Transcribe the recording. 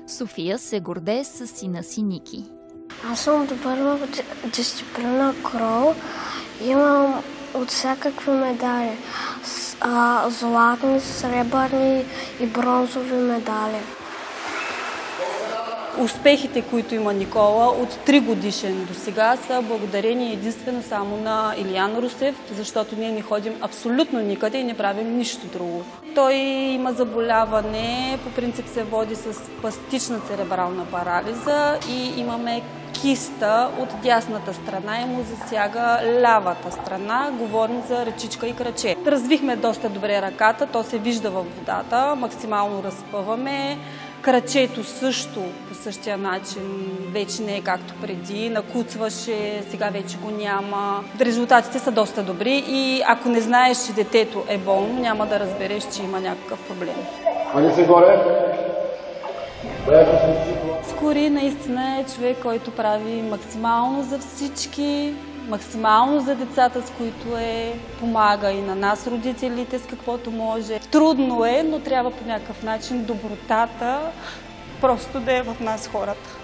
София се гордее с сина си Ники. Аз съм добър в дисциплина крол. Имам от всякакви медали. Златни, сребърни и бронзови медали. Успехите, които има Никола от 3 годишен до сега, са благодарение единствено само на Илиян Русев, защото ние не ходим абсолютно никъде и не правим нищо друго. Той има заболяване, по принцип се води с спастична церебрална парализа и имаме киста от дясната страна и му засяга лявата страна. Говорим за ръчичка и краче. Развихме доста добре ръката, то се вижда във водата, максимално разпъваме. Крачето също по същия начин вече не е както преди, накуцваше, сега вече го няма. Резултатите са доста добри и ако не знаеш, че детето е болно, няма да разбереш, че има някакъв проблем. Али се горе? Скори наистина е човек, който прави максимално за всички, максимално за децата, с които помага и на нас, родителите, с каквото може. Трудно е, но трябва по някакъв начин добротата просто да е в нас хората.